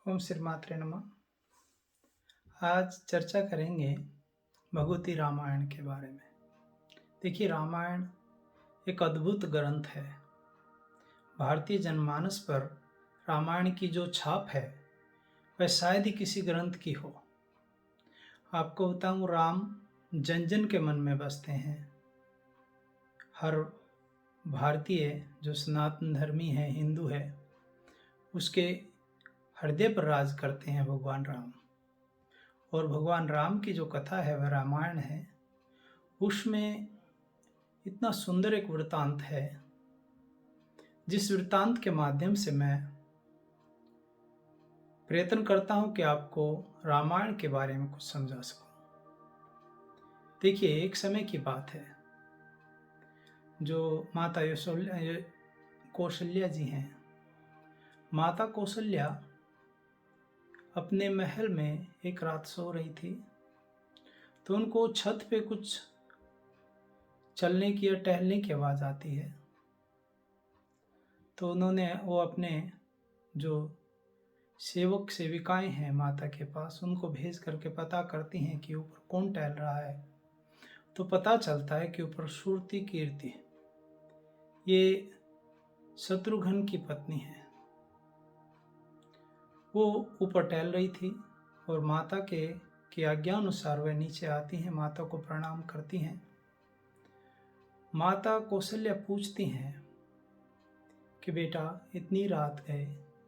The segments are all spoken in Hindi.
ओम श्री मात्रे नमः। आज चर्चा करेंगे भगवती रामायण के बारे में। देखिए, रामायण एक अद्भुत ग्रंथ है। भारतीय जनमानस पर रामायण की जो छाप है वह शायद ही किसी ग्रंथ की हो। आपको बताऊं, राम जन जन के मन में बसते हैं। हर भारतीय जो सनातन धर्मी है, हिंदू है, उसके हृदय पर राज करते हैं भगवान राम। और भगवान राम की जो कथा है वह रामायण है। उसमें इतना सुंदर एक वृत्तांत है जिस वृत्तांत के माध्यम से मैं प्रयत्न करता हूं कि आपको रामायण के बारे में कुछ समझा सकूं। देखिए, एक समय की बात है, जो माता कौशल्या जी हैं। माता कौशल्या अपने महल में एक रात सो रही थी, तो उनको छत पे कुछ चलने की या टहलने की आवाज़ आती है। तो वो अपने जो सेवक सेविकाएं हैं माता के पास, उनको भेज करके पता करती हैं कि ऊपर कौन टहल रहा है। तो पता चलता है कि ऊपर सुरती कीर्ति, ये शत्रुघ्न की पत्नी है, वो ऊपर टहल रही थी। और माता की आज्ञा अनुसार वह नीचे आती हैं, माता को प्रणाम करती हैं। माता कौशल्या पूछती हैं कि बेटा, इतनी रात गए,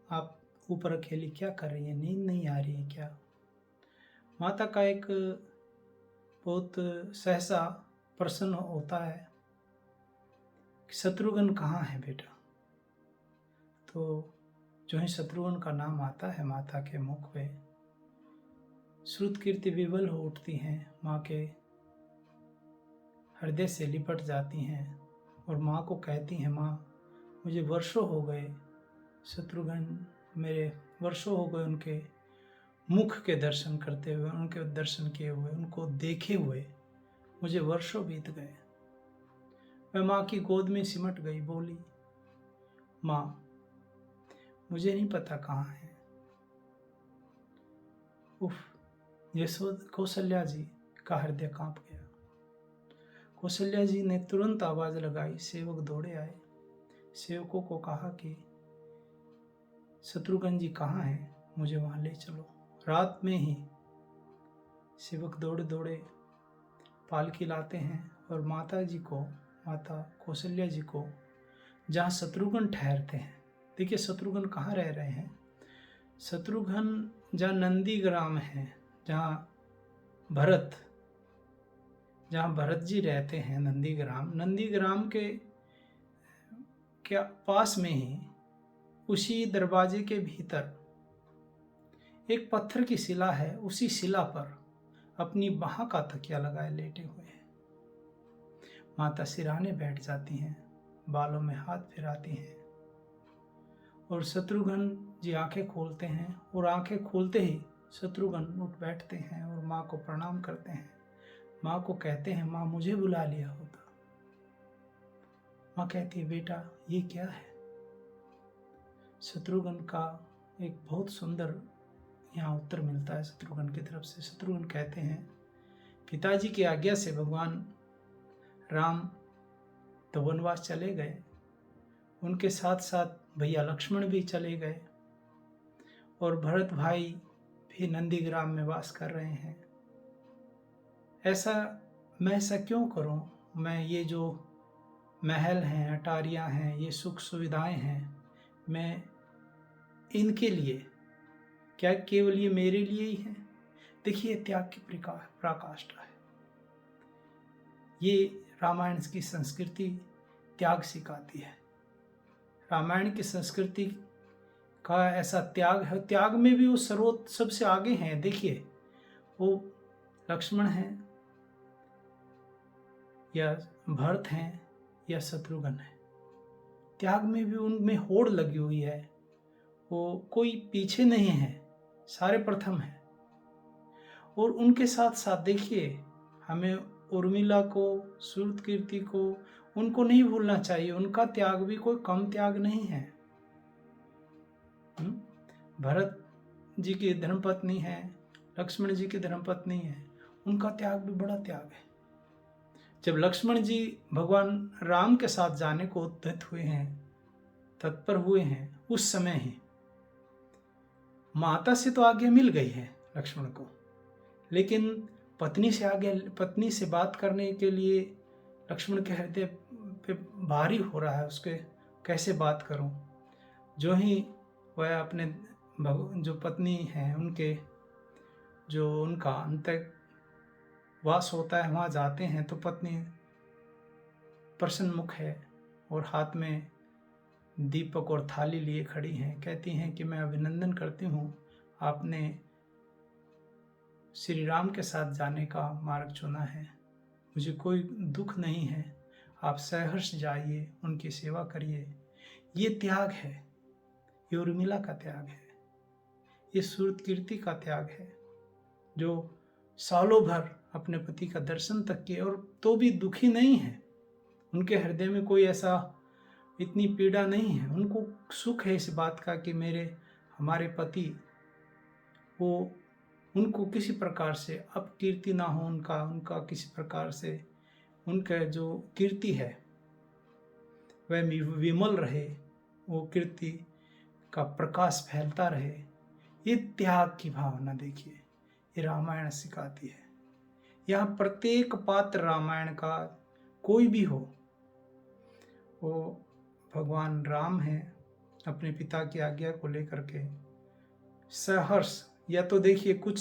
आप ऊपर अकेली क्या कर रही है? नींद नहीं आ रही है क्या? माता का एक बहुत सहसा प्रश्न होता है कि शत्रुघ्न कहाँ है बेटा? तो जो ही शत्रुघ्न का नाम आता है माता के मुख पे, श्रुतकीर्ति विवल हो उठती हैं, माँ के हृदय से लिपट जाती हैं और माँ को कहती हैं, माँ, मुझे वर्षों हो गए शत्रुघ्न, मेरे वर्षों हो गए उनके मुख के दर्शन करते हुए, उनके दर्शन किए हुए, उनको देखे हुए मुझे वर्षों बीत गए। मैं माँ की गोद में सिमट गई, बोली, माँ, मुझे नहीं पता कहाँ है। उफ, कौशल्या जी का हृदय कांप गया। कौशल्या जी ने तुरंत आवाज लगाई, सेवक दौड़े आए। सेवकों को कहा कि शत्रुघ्न जी कहाँ हैं, मुझे वहां ले चलो। रात में ही सेवक दौड़े दौड़े पालकी लाते हैं और माता कौशल्या जी को जहाँ शत्रुघ्न ठहरते हैं। देखिए, शत्रुघ्न कहाँ रह रहे हैं? शत्रुघ्न जहाँ नंदीग्राम है, जहाँ भरत जी रहते हैं, नंदीग्राम के क्या पास में ही, उसी दरवाजे के भीतर एक पत्थर की शिला है। उसी शिला पर अपनी बाह का तकिया लगाए लेटे हुए हैं। माता सिरहाने बैठ जाती हैं, बालों में हाथ फिराती हैं और शत्रुघ्न जी आंखें खोलते हैं। और आंखें खोलते ही शत्रुघ्न उठ बैठते हैं और माँ को प्रणाम करते हैं। माँ को कहते हैं, माँ, मुझे बुला लिया होता। माँ कहती है, बेटा, ये क्या है? शत्रुघ्न का एक बहुत सुंदर यहाँ उत्तर मिलता है शत्रुघ्न की तरफ से। शत्रुघ्न कहते हैं, पिताजी की आज्ञा से भगवान राम तो वनवास चले गए, उनके साथ साथ भैया लक्ष्मण भी चले गए और भरत भाई भी नंदीग्राम में वास कर रहे हैं। मैं ऐसा क्यों करूं? मैं ये जो महल हैं, अटारियां हैं, ये सुख सुविधाएं हैं, मैं इनके लिए क्या केवल ये मेरे लिए ही है? देखिए, त्याग की पराकाष्ठा है। ये रामायण की संस्कृति त्याग सिखाती है। रामायण की संस्कृति का ऐसा त्याग है। त्याग में भी वो सबसे आगे हैं। देखिए, वो लक्ष्मण हैं या भरत हैं या शत्रुघ्न है, त्याग में भी उनमें होड़ लगी हुई है। वो कोई पीछे नहीं है, सारे प्रथम हैं। और उनके साथ साथ देखिए, हमें उर्मिला को, श्रुतकीर्ति को, उनको नहीं भूलना चाहिए। उनका त्याग भी कोई कम त्याग नहीं है। भरत जी की धर्मपत्नी है, लक्ष्मण जी की धर्मपत्नी है, उनका त्याग भी बड़ा त्याग है। जब लक्ष्मण जी भगवान राम के साथ जाने को उद्यत हुए हैं, तत्पर हुए हैं, उस समय ही माता से तो आज्ञा मिल गई है लक्ष्मण को, लेकिन पत्नी से बात करने के लिए लक्ष्मण के हृदय पे भारी हो रहा है, उसके कैसे बात करूं। जो ही वह अपने जो पत्नी हैं उनके जो उनका अंतर्वास होता है वहाँ जाते हैं, तो पत्नी प्रसन्न मुख है और हाथ में दीपक और थाली लिए खड़ी हैं। कहती हैं कि मैं अभिनंदन करती हूँ, आपने श्री राम के साथ जाने का मार्ग चुना है, मुझे कोई दुख नहीं है, आप सहर्ष जाइए, उनकी सेवा करिए। ये त्याग है, ये उर्मिला का त्याग है, ये सूर्यकीर्ति का त्याग है, जो सालों भर अपने पति का दर्शन तक किए और तो भी दुखी नहीं है। उनके हृदय में कोई ऐसा इतनी पीड़ा नहीं है, उनको सुख है इस बात का कि हमारे पति वो उनको किसी प्रकार से अपकीर्ति ना हो, उनका किसी प्रकार से उनका जो कीर्ति है वह विमल रहे, वो कीर्ति का प्रकाश फैलता रहे। ये त्याग की भावना देखिए, ये रामायण सिखाती है। यहाँ प्रत्येक पात्र रामायण का कोई भी हो, वो भगवान राम है, अपने पिता की आज्ञा को लेकर के सहर्ष, या तो देखिए कुछ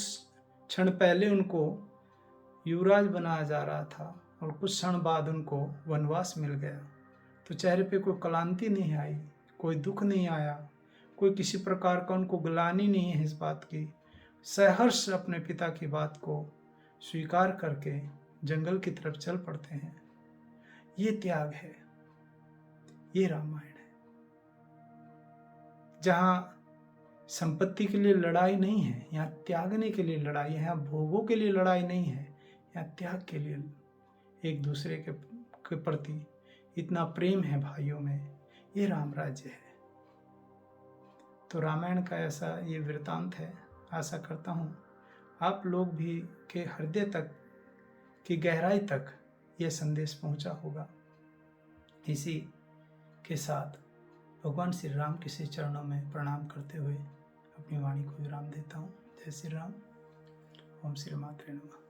क्षण पहले उनको युवराज बनाया जा रहा था और कुछ क्षण बाद उनको वनवास मिल गया, तो चेहरे पे कोई क्लांति नहीं आई, कोई दुख नहीं आया, कोई किसी प्रकार का उनको ग्लानि नहीं है इस बात की। सहर्ष अपने पिता की बात को स्वीकार करके जंगल की तरफ चल पड़ते हैं। ये त्याग है, ये रामायण है, जहाँ संपत्ति के लिए लड़ाई नहीं है, यहाँ त्यागने के लिए लड़ाई है, यहाँ भोगों के लिए लड़ाई नहीं है, यहाँ त्याग के लिए एक दूसरे के प्रति इतना प्रेम है भाइयों में। ये राम राज्य है। तो रामायण का ऐसा ये वृतांत है। आशा करता हूँ आप लोग भी के हृदय तक की गहराई तक यह संदेश पहुँचा होगा। इसी के साथ भगवान श्री राम के श्री चरणों में प्रणाम करते हुए अपनी वाणी को विराम देता हूँ। जय श्री राम। ओम श्री मात्रे नमः।